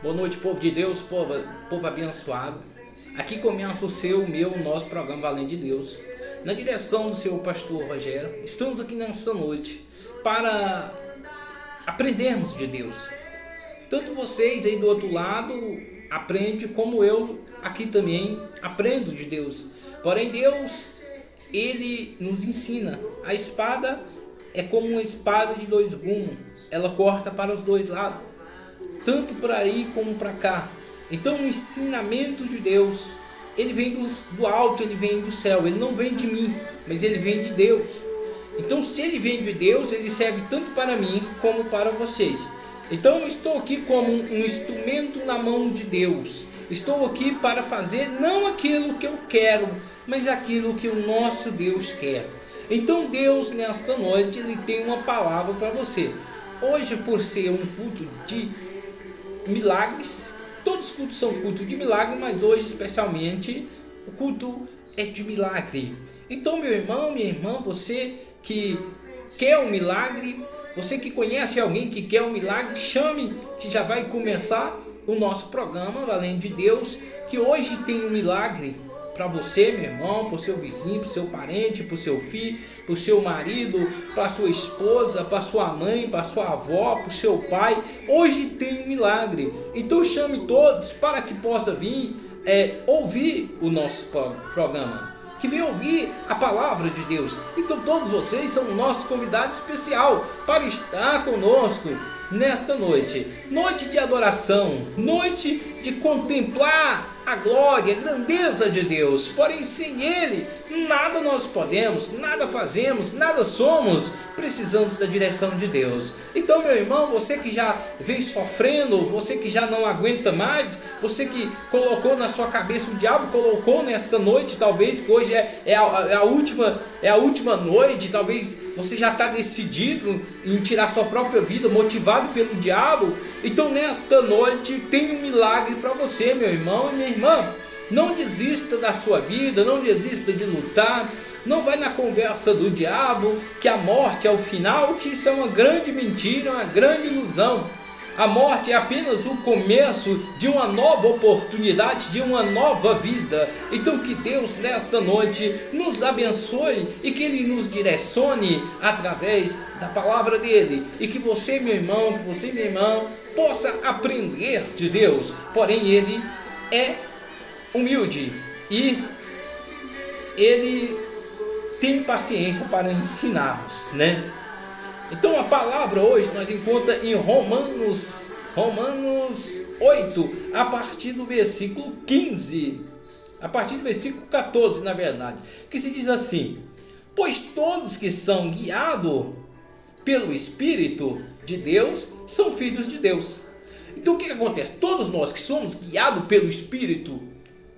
Boa noite, povo de Deus, povo abençoado. Aqui começa o nosso programa Valendo de Deus, na direção do seu pastor Rogério. Estamos aqui nessa noite para aprendermos de Deus. Tanto vocês aí do outro lado aprendem, como eu aqui também aprendo de Deus. Porém, Deus, Ele nos ensina. A espada é como uma espada de dois gumes. Ela corta para os dois lados, tanto para aí como para cá. Então o ensinamento de Deus, ele vem do alto, ele vem do céu. Ele não vem de mim, mas ele vem de Deus. Então se ele vem de Deus, ele serve tanto para mim como para vocês. Então eu estou aqui como um instrumento na mão de Deus. Estou aqui para fazer não aquilo que eu quero, mas aquilo que o nosso Deus quer. Então Deus, nesta noite, ele tem uma palavra para você. Hoje, por ser um culto de milagres, todos os cultos são cultos de milagre, mas hoje especialmente o culto é de milagre. Então, meu irmão, minha irmã, você que quer um milagre, você que conhece alguém que quer um milagre, chame, que já vai começar o nosso programa Valendo de Deus, que hoje tem um milagre para você, meu irmão, para o seu vizinho, para o seu parente, para o seu filho, para o seu marido, para a sua esposa, para a sua mãe, para a sua avó, para o seu pai. Hoje tem um milagre. Então chame todos para que possa vir ouvir o nosso programa, que venha ouvir a palavra de Deus. Então todos vocês são nossos convidados especial para estar conosco nesta noite. Noite de adoração, noite de contemplar a glória, a grandeza de Deus. Porém, sem Ele, nada nós podemos, nada fazemos, nada somos. Precisamos da direção de Deus. Então, meu irmão, você que já vem sofrendo, você que já não aguenta mais, você que colocou na sua cabeça, o diabo colocou nesta noite, talvez que hoje é a última noite, talvez você já está decidido em tirar sua própria vida, motivado pelo diabo. Então nesta noite tem um milagre para você, meu irmão e minha irmã. Não desista da sua vida, não desista de lutar. Não vai na conversa do diabo que a morte é o final, que isso é uma grande mentira, uma grande ilusão. A morte é apenas o começo de uma nova oportunidade, de uma nova vida. Então que Deus nesta noite nos abençoe e que Ele nos direcione através da palavra dEle. E que você, meu irmão, que você, minha irmã, possa aprender de Deus. Porém, Ele é humilde e Ele tem paciência para ensinar-nos, né? Então a palavra hoje nós encontramos em Romanos 8, a partir do versículo 15, a partir do versículo 14, na verdade, que se diz assim: pois todos que são guiados pelo Espírito de Deus são filhos de Deus. Então o que acontece? Todos nós que somos guiados pelo Espírito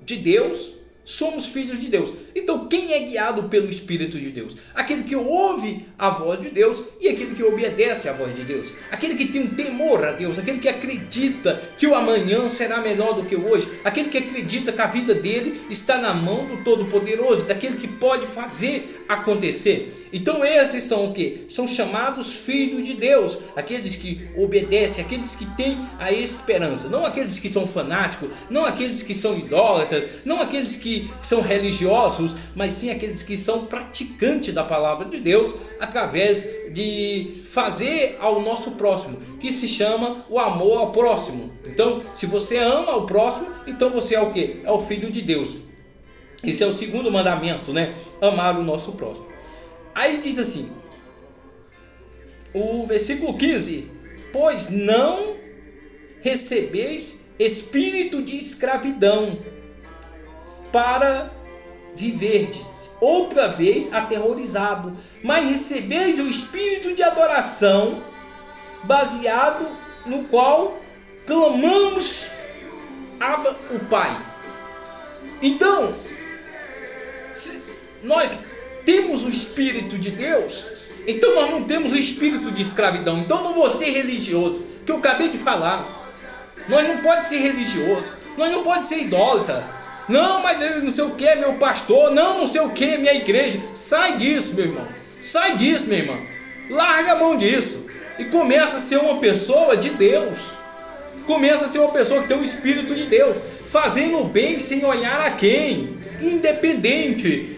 de Deus somos filhos de Deus. Então quem é guiado pelo Espírito de Deus? Aquele que ouve a voz de Deus e aquele que obedece à voz de Deus. Aquele que tem um temor a Deus, aquele que acredita que o amanhã será melhor do que o hoje. Aquele que acredita que a vida dele está na mão do Todo-Poderoso, daquele que pode fazer acontecer. Então esses são o que? São chamados filhos de Deus. Aqueles que obedecem, aqueles que têm a esperança. Não aqueles que são fanáticos, não aqueles que são idólatras, não aqueles que são religiosos, mas sim aqueles que são praticantes da palavra de Deus através de fazer ao nosso próximo, que se chama o amor ao próximo. Então, se você ama o próximo, então você é o que? É o filho de Deus. Esse é o segundo mandamento, né? Amar o nosso próximo. Aí diz assim, o versículo 15: pois não recebeis espírito de escravidão para viverdes outra vez aterrorizado, mas recebeis o espírito de adoração, baseado no qual clamamos Abba, o Pai. Então, nós temos o Espírito de Deus, então nós não temos o espírito de escravidão. Então não vou ser religioso, que eu acabei de falar. Nós não pode ser religioso, nós não pode ser idólatra. Não, mas eu não sei o que é meu pastor, não sei o que é minha igreja. Sai disso, meu irmão, sai disso, minha irmã. Larga a mão disso e começa a ser uma pessoa de Deus. Começa a ser uma pessoa que tem o Espírito de Deus, fazendo o bem sem olhar a quem, independente,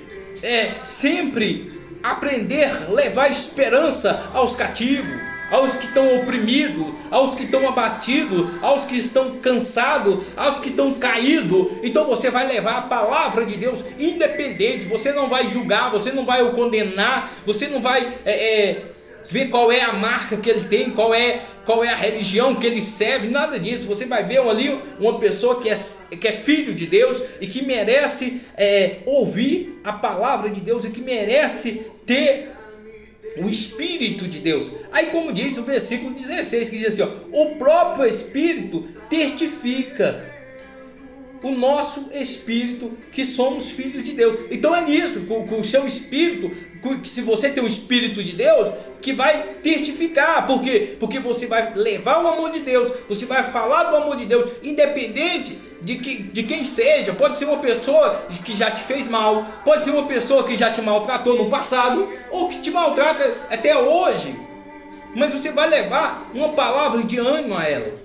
sempre aprender a levar esperança aos cativos, aos que estão oprimidos, aos que estão abatidos, aos que estão cansados, aos que estão caídos. Então você vai levar a palavra de Deus independente, você não vai julgar, você não vai o condenar, você não vai ver qual é a marca que ele tem, qual é a religião que ele serve, nada disso. Você vai ver ali uma pessoa que é filho de Deus e que merece ouvir a palavra de Deus e que merece ter o Espírito de Deus. Aí, como diz o versículo 16, que diz assim, o próprio Espírito testifica o nosso espírito que somos filhos de Deus. Então é nisso, com o seu espírito, se você tem o Espírito de Deus, que vai testificar. Por quê? Porque você vai levar o amor de Deus, você vai falar do amor de Deus, independente de quem seja. Pode ser uma pessoa que já te fez mal, pode ser uma pessoa que já te maltratou no passado, ou que te maltrata até hoje, mas você vai levar uma palavra de ânimo a ela,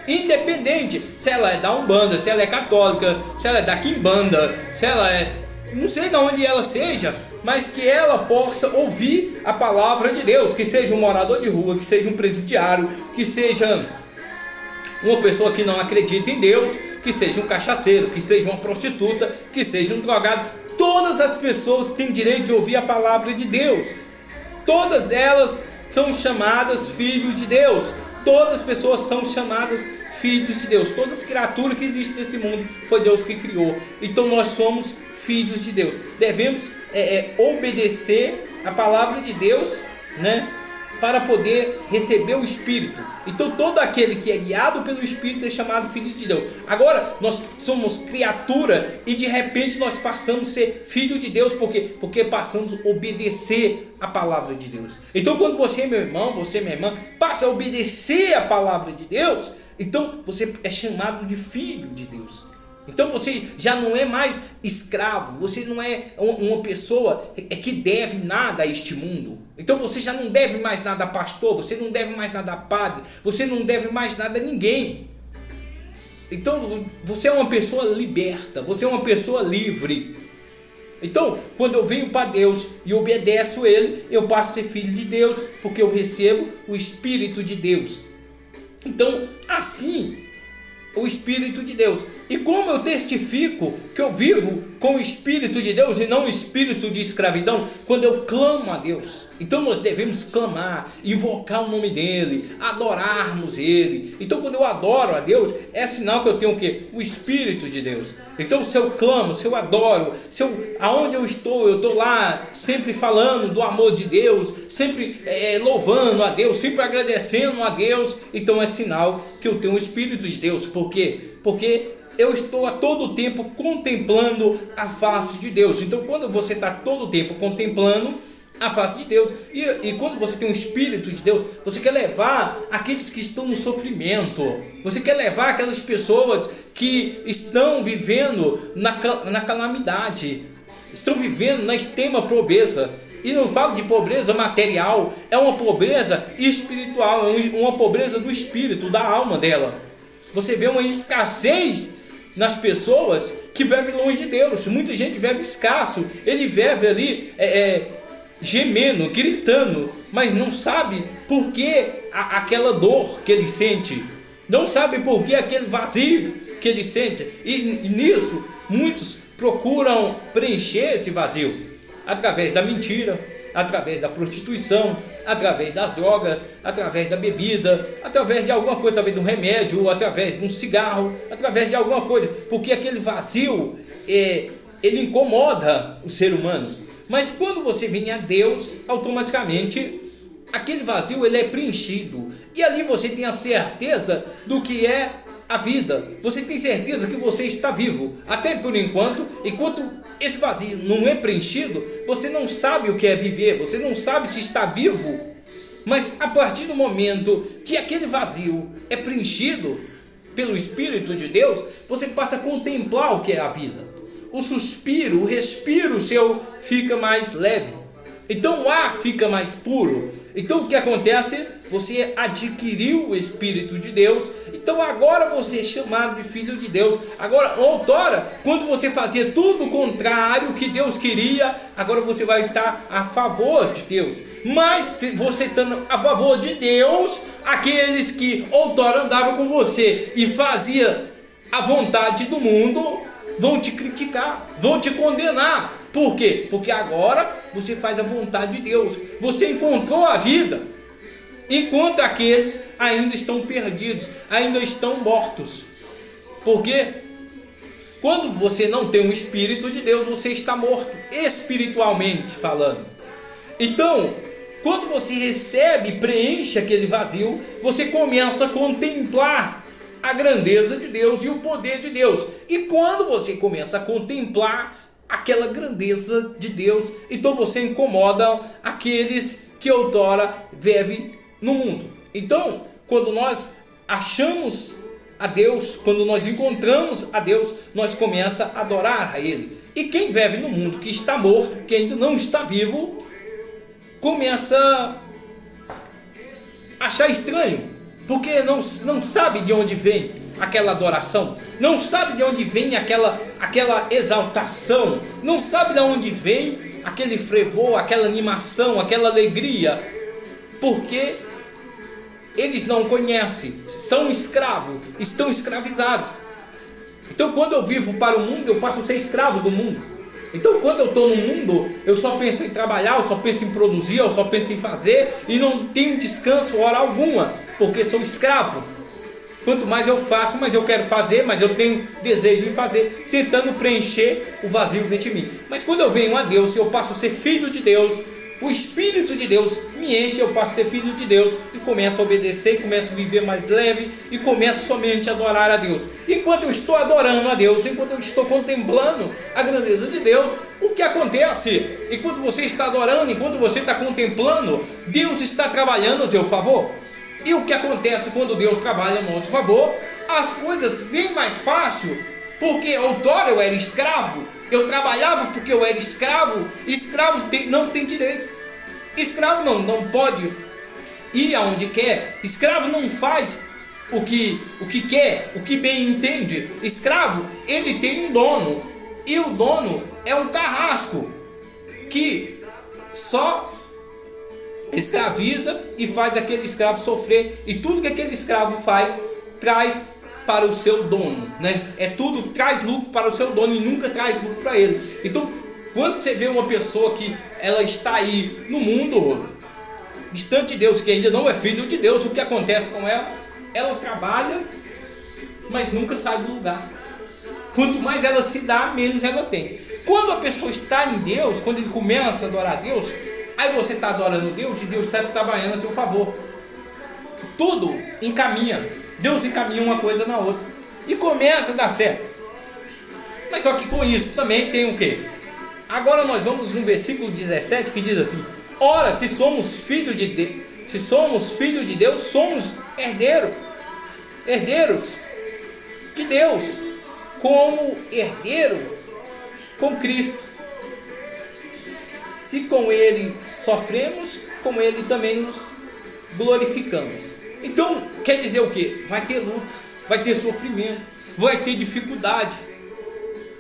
independente se ela é da Umbanda, se ela é católica, se ela é da Quimbanda, se ela é, não sei de onde ela seja, mas que ela possa ouvir a palavra de Deus, que seja um morador de rua, que seja um presidiário, que seja uma pessoa que não acredita em Deus, que seja um cachaceiro, que seja uma prostituta, que seja um drogado. Todas as pessoas têm direito de ouvir a palavra de Deus. Todas elas são chamadas filhos de Deus. Todas as pessoas são chamadas filhos de Deus. Todas as criaturas que existem nesse mundo foi Deus que criou. Então nós somos filhos de Deus. Devemos obedecer a palavra de Deus, né, para poder receber o Espírito. Então todo aquele que é guiado pelo Espírito é chamado filho de Deus. Agora nós somos criatura e de repente nós passamos a ser filho de Deus. Por quê? Porque passamos a obedecer a palavra de Deus. Então quando você, meu irmão, você, minha irmã, passa a obedecer a palavra de Deus, então você é chamado de filho de Deus. Então você já não é mais escravo, você não é uma pessoa que deve nada a este mundo. Então você já não deve mais nada a pastor, você não deve mais nada a padre, você não deve mais nada a ninguém. Então você é uma pessoa liberta, você é uma pessoa livre. Então quando eu venho para Deus e obedeço Ele, eu passo a ser filho de Deus, porque eu recebo o Espírito de Deus. Então assim, o Espírito de Deus. E como eu testifico que eu vivo com o Espírito de Deus e não o espírito de escravidão? Quando eu clamo a Deus. Então nós devemos clamar, invocar o nome dEle, adorarmos Ele. Então quando eu adoro a Deus, é sinal que eu tenho o quê? O Espírito de Deus. Então se eu clamo, se eu adoro, aonde eu estou lá sempre falando do amor de Deus, sempre louvando a Deus, sempre agradecendo a Deus, então é sinal que eu tenho o Espírito de Deus. Por quê? Porque eu estou a todo tempo contemplando a face de Deus. Então quando você está todo tempo contemplando a face de Deus, e quando você tem um Espírito de Deus, você quer levar aqueles que estão no sofrimento, você quer levar aquelas pessoas que estão vivendo na calamidade, estão vivendo na extrema pobreza. E não falo de pobreza material, é uma pobreza espiritual, é uma pobreza do espírito, da alma dela. Você vê uma escassez nas pessoas que vivem longe de Deus. Muita gente vive escasso, ele vive ali gemendo, gritando, mas não sabe por que aquela dor que ele sente, não sabe por que aquele vazio que ele sente, e nisso muitos procuram preencher esse vazio através da mentira, através da prostituição, através das drogas, através da bebida, através de alguma coisa, através de um remédio, ou através de um cigarro, através de alguma coisa, porque aquele vazio ele incomoda o ser humano. Mas quando você vem a Deus, automaticamente aquele vazio ele é preenchido, e ali você tem a certeza do que é a vida. Você tem certeza que você está vivo, até por enquanto. Enquanto esse vazio não é preenchido, você não sabe o que é viver, você não sabe se está vivo. Mas a partir do momento que aquele vazio é preenchido pelo Espírito de Deus, você passa a contemplar o que é a vida. O suspiro, o respiro seu fica mais leve. Então o ar fica mais puro. Então o que acontece? você adquiriu o Espírito de Deus, então agora você é chamado de filho de Deus. Agora, outrora, quando você fazia tudo o contrário que Deus queria, agora você vai estar a favor de Deus. Mas você estando a favor de Deus, aqueles que outrora andavam com você e fazia a vontade do mundo, vão te criticar, vão te condenar. Por quê? Porque agora você faz a vontade de Deus, você encontrou a vida, enquanto aqueles ainda estão perdidos, ainda estão mortos. Porque quando você não tem o Espírito de Deus, você está morto, espiritualmente falando. Então, quando você recebe e preenche aquele vazio, você começa a contemplar a grandeza de Deus e o poder de Deus. E quando você começa a contemplar aquela grandeza de Deus, então você incomoda aqueles que outrora vivem no mundo. Então, quando nós achamos a Deus, quando nós encontramos a Deus, nós começamos a adorar a Ele. E quem vive no mundo, que está morto, que ainda não está vivo, começa a achar estranho, porque não sabe de onde vem aquela adoração, não sabe de onde vem aquela exaltação, não sabe de onde vem aquele fervor, aquela animação, aquela alegria, porque eles não conhecem, são escravos, estão escravizados. Então quando eu vivo para o mundo, eu passo a ser escravo do mundo. Então quando eu estou no mundo, eu só penso em trabalhar, eu só penso em produzir, eu só penso em fazer, e não tenho descanso hora alguma, porque sou escravo. Quanto mais eu faço, mais eu quero fazer, mas eu tenho desejo de fazer, tentando preencher o vazio dentro de mim. Mas quando eu venho a Deus, eu passo a ser filho de Deus, o Espírito de Deus me enche, eu passo a ser filho de Deus e começo a obedecer, começo a viver mais leve e começo somente a adorar a Deus. Enquanto eu estou adorando a Deus, enquanto eu estou contemplando a grandeza de Deus, o que acontece? Enquanto você está adorando, enquanto você está contemplando, Deus está trabalhando a seu favor. E o que acontece quando Deus trabalha a nosso favor? As coisas vêm mais fácil, porque outrora eu era escravo, eu trabalhava porque eu era escravo. Escravo não tem direito, escravo não pode ir aonde quer, escravo não faz o que quer, o que bem entende. Escravo, ele tem um dono, e o dono é um carrasco que só escraviza e faz aquele escravo sofrer, e tudo que aquele escravo faz traz para o seu dono, né? É tudo traz lucro para o seu dono e nunca traz lucro para ele. Então, quando você vê uma pessoa que ela está aí no mundo distante de Deus, que ainda não é filho de Deus, o que acontece com ela? Ela trabalha, mas nunca sai do lugar. Quanto mais ela se dá, menos ela tem. Quando a pessoa está em Deus, quando ele começa a adorar a Deus, aí você está adorando Deus e Deus está trabalhando a seu favor. Tudo encaminha. Deus encaminha uma coisa na outra e começa a dar certo. Mas só que com isso também tem o quê? Agora nós vamos no versículo 17 que diz assim: ora, se somos filhos de Deus, somos herdeiros de Deus, como herdeiro com Cristo. Se com Ele sofremos, com Ele também nos glorificamos. Então, quer dizer o quê? Vai ter luta, vai ter sofrimento, vai ter dificuldade.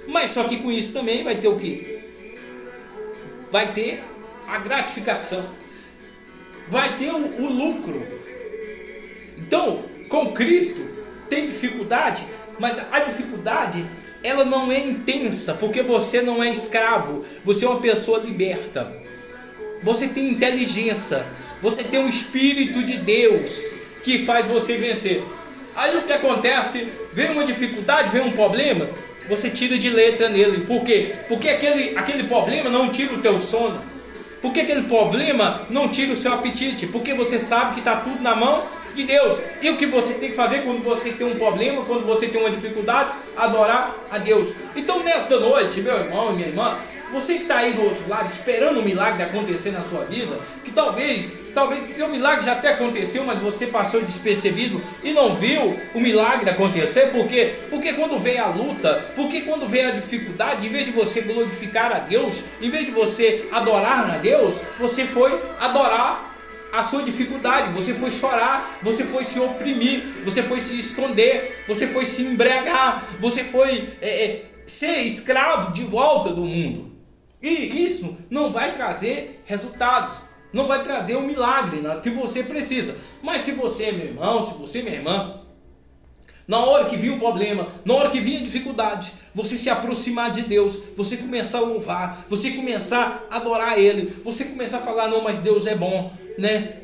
Mas só que com isso também vai ter o quê? Vai ter a gratificação, vai ter o lucro. Então, com Cristo tem dificuldade, mas a dificuldade ela não é intensa, porque você não é escravo, você é uma pessoa liberta. Você tem inteligência, você tem um Espírito de Deus que faz você vencer. Aí o que acontece? Vem uma dificuldade, vem um problema, você tira de letra nele. Por quê? Porque aquele problema não tira o teu sono. Porque aquele problema não tira o seu apetite. Porque você sabe que está tudo na mão de Deus. E o que você tem que fazer quando você tem um problema, quando você tem uma dificuldade? Adorar a Deus. Então nesta noite, meu irmão e minha irmã, você que está aí do outro lado esperando um milagre acontecer na sua vida, que talvez seu milagre já até aconteceu, mas você passou despercebido e não viu o milagre acontecer. Por quê? Porque quando veio a luta, porque quando veio a dificuldade, em vez de você glorificar a Deus, em vez de você adorar a Deus, você foi adorar a sua dificuldade, você foi chorar, você foi se oprimir, você foi se esconder, você foi se embriagar, você foi ser escravo de volta do mundo. E isso não vai trazer resultados, não vai trazer o milagre que você precisa. Mas se você, meu irmão, se você, minha irmã, na hora que vir o problema, na hora que vir a dificuldade, você se aproximar de Deus, você começar a louvar, você começar a adorar Ele, você começar a falar, não, mas Deus é bom, né?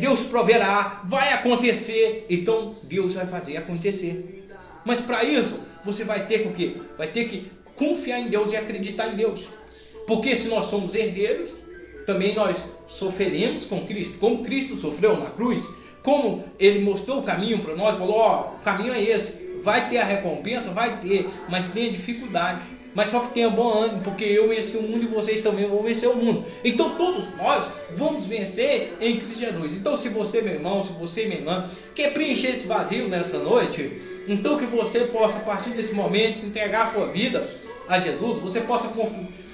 Deus proverá, vai acontecer, então Deus vai fazer acontecer. Mas para isso, você vai ter que o quê? Vai ter que confiar em Deus e acreditar em Deus. Porque se nós somos herdeiros, também nós sofreremos com Cristo, como Cristo sofreu na cruz. Como Ele mostrou o caminho para nós, falou, ó, o caminho é esse, vai ter a recompensa, vai ter, mas tem a dificuldade, mas só que tenha bom ânimo, porque eu venci o mundo e vocês também vão vencer o mundo, então todos nós vamos vencer em Cristo Jesus. Então se você, meu irmão, se você, minha irmã, quer preencher esse vazio nessa noite, então que você possa, a partir desse momento, entregar a sua vida a Jesus, você possa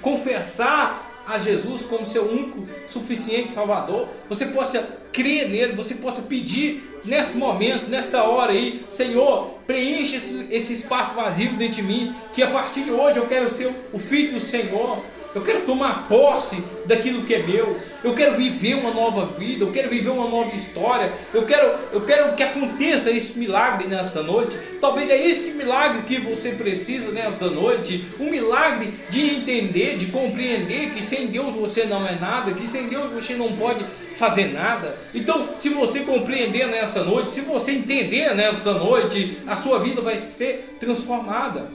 confessar a Jesus como seu único, suficiente Salvador, você possa crer nele, você possa pedir nesse momento, nesta hora aí, Senhor, preenche esse espaço vazio dentro de mim, que a partir de hoje eu quero ser o filho do Senhor, eu quero tomar posse daquilo que é meu, eu quero viver uma nova vida, eu quero viver uma nova história, eu quero que aconteça esse milagre nessa noite. Talvez é este milagre que você precisa nessa noite, um milagre de entender, de compreender que sem Deus você não é nada, que sem Deus você não pode fazer nada. Então, se você compreender nessa noite, se você entender nessa noite, a sua vida vai ser transformada,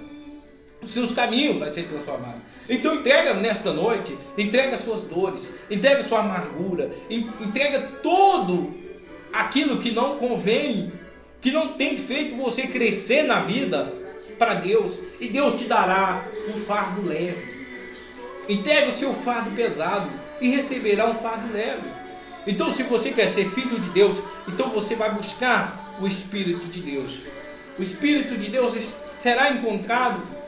os seus caminhos vai ser transformados. Então entrega nesta noite, entrega suas dores, entrega sua amargura, entrega todo aquilo que não convém, que não tem feito você crescer na vida para Deus, e Deus te dará um fardo leve. Entrega o seu fardo pesado e receberá um fardo leve. Então se você quer ser filho de Deus, então você vai buscar o Espírito de Deus. O Espírito de Deus será encontrado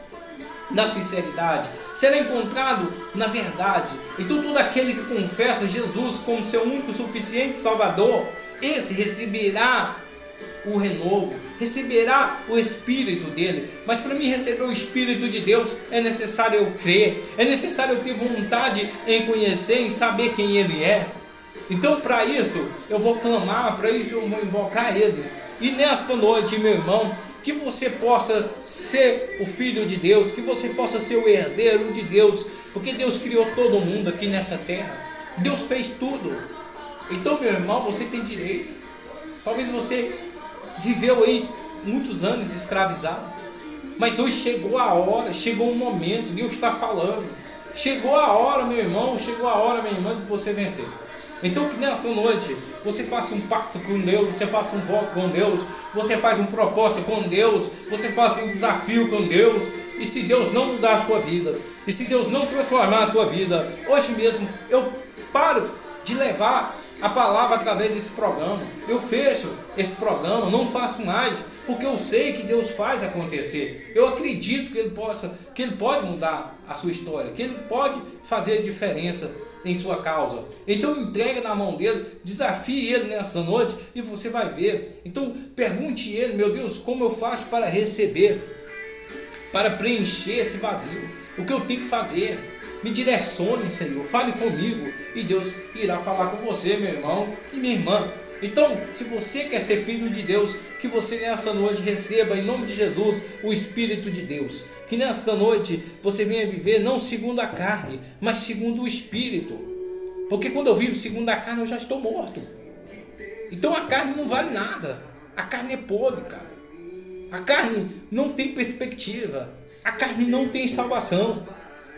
na sinceridade, será encontrado na verdade. Então todo aquele que confessa Jesus como seu único suficiente Salvador, esse receberá o renovo, receberá o Espírito dele. Mas para mim receber o Espírito de Deus é necessário eu crer, é necessário eu ter vontade em conhecer, em saber quem Ele é. Então para isso eu vou clamar, para isso eu vou invocar Ele. E nesta noite, meu irmão, que você possa ser o filho de Deus, que você possa ser o herdeiro de Deus, porque Deus criou todo mundo aqui nessa terra, Deus fez tudo. Então, meu irmão, você tem direito. Talvez você viveu aí muitos anos escravizado, mas hoje chegou a hora, chegou um momento, Deus está falando, chegou a hora, meu irmão, chegou a hora, minha irmã, de você vencer. Então que nessa noite você faça um pacto com Deus, você faça um voto com Deus, você faz um propósito com Deus, você faça um desafio com Deus. E se Deus não mudar a sua vida, e se Deus não transformar a sua vida, hoje mesmo eu paro de levar a palavra através desse programa. Eu fecho esse programa, não faço mais, porque eu sei que Deus faz acontecer. Eu acredito que Ele pode mudar a sua história, que Ele pode fazer diferença em sua causa. Então entrega na mão dele, desafie ele nessa noite e você vai ver. Então pergunte ele, meu Deus, como eu faço para receber, para preencher esse vazio? O que eu tenho que fazer? Me direcione, Senhor, fale comigo e Deus irá falar com você, meu irmão e minha irmã. Então, se você quer ser filho de Deus, que você nessa noite receba em nome de Jesus o Espírito de Deus. Que nesta noite você venha viver não segundo a carne, mas segundo o Espírito. Porque quando eu vivo segundo a carne, eu já estou morto. Então a carne não vale nada. A carne é podre, cara. A carne não tem perspectiva. A carne não tem salvação.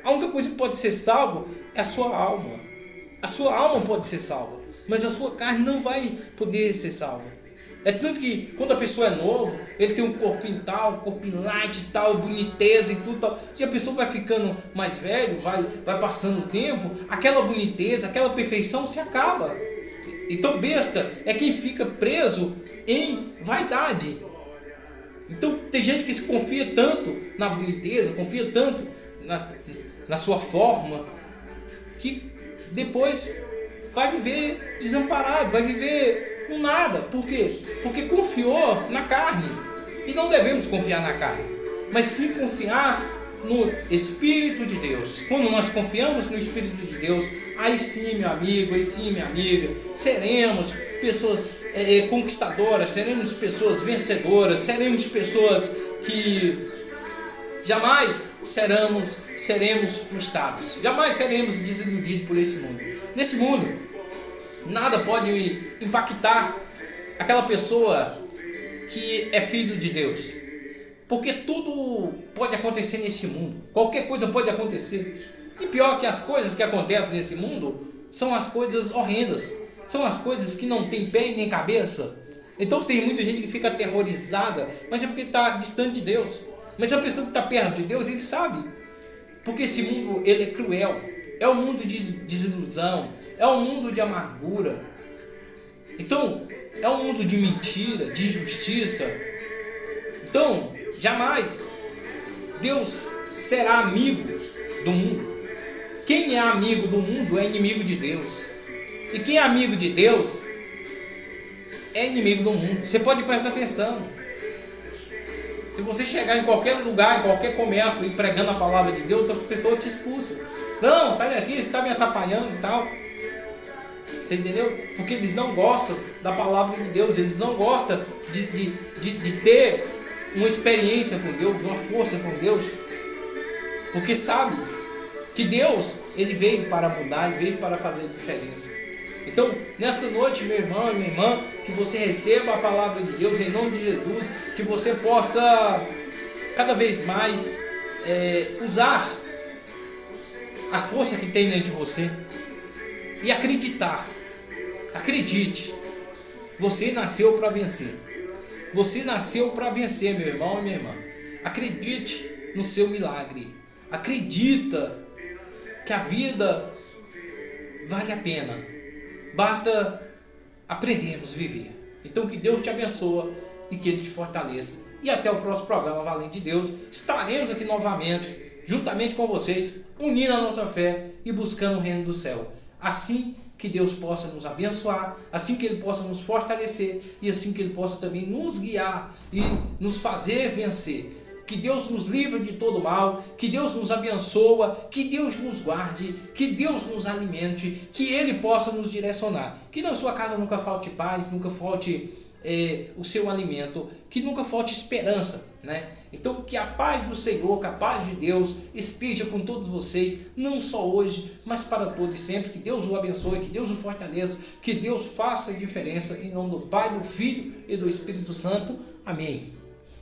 A única coisa que pode ser salvo é a sua alma. A sua alma pode ser salva, mas a sua carne não vai poder ser salva. É tanto que quando a pessoa é nova, ele tem um corpinho tal, um corpinho light e tal, boniteza e tudo tal. E a pessoa vai ficando mais velho, vai passando o tempo, aquela boniteza, aquela perfeição se acaba. Então besta é quem fica preso em vaidade. Então tem gente que se confia tanto na boniteza, confia tanto na sua forma, que depois vai viver desamparado, vai viver no nada. Por quê? Porque confiou na carne. E não devemos confiar na carne, mas sim confiar no Espírito de Deus. Quando nós confiamos no Espírito de Deus, aí sim, meu amigo, aí sim, minha amiga, seremos pessoas conquistadoras, seremos pessoas vencedoras, seremos pessoas que jamais seremos frustrados, jamais seremos desiludidos por esse mundo. Nesse mundo, nada pode impactar aquela pessoa que é filho de Deus, porque tudo pode acontecer nesse mundo, qualquer coisa pode acontecer. E pior que as coisas que acontecem nesse mundo são as coisas horrendas, são as coisas que não tem pé nem cabeça. Então tem muita gente que fica aterrorizada, mas é porque está distante de Deus. Mas a pessoa que está perto de Deus, ele sabe, porque esse mundo ele é cruel, é um mundo de desilusão, é um mundo de amargura. Então é um mundo de mentira, de injustiça. Então jamais Deus será amigo do mundo. Quem é amigo do mundo é inimigo de Deus. E quem é amigo de Deus é inimigo do mundo. Você pode prestar atenção. Se você chegar em qualquer lugar, em qualquer comércio e pregando a palavra de Deus, as pessoas te expulsam. Não, sai daqui, você está me atrapalhando e tal. Você entendeu? Porque eles não gostam da palavra de Deus. Eles não gostam de ter uma experiência com Deus, uma força com Deus. Porque sabe que Deus, ele veio para mudar, ele veio para fazer diferença. Então, nessa noite, meu irmão e minha irmã, que você receba a palavra de Deus em nome de Jesus, que você possa cada vez mais usar a força que tem dentro de você e acreditar. Acredite, você nasceu para vencer. Você nasceu para vencer, meu irmão e minha irmã. Acredite no seu milagre. Acredita que a vida vale a pena. Basta aprendermos a viver. Então que Deus te abençoe e que Ele te fortaleça. E até o próximo programa Valente de Deus. Estaremos aqui novamente, juntamente com vocês, unindo a nossa fé e buscando o reino do céu. Assim que Deus possa nos abençoar, assim que Ele possa nos fortalecer e assim que Ele possa também nos guiar e nos fazer vencer. Que Deus nos livre de todo mal, que Deus nos abençoe, que Deus nos guarde, que Deus nos alimente, que Ele possa nos direcionar. Que na sua casa nunca falte paz, nunca falte o seu alimento, que nunca falte esperança, né? Então que a paz do Senhor, que a paz de Deus esteja com todos vocês, não só hoje, mas para todos e sempre. Que Deus o abençoe, que Deus o fortaleça, que Deus faça a diferença, em nome do Pai, do Filho e do Espírito Santo. Amém.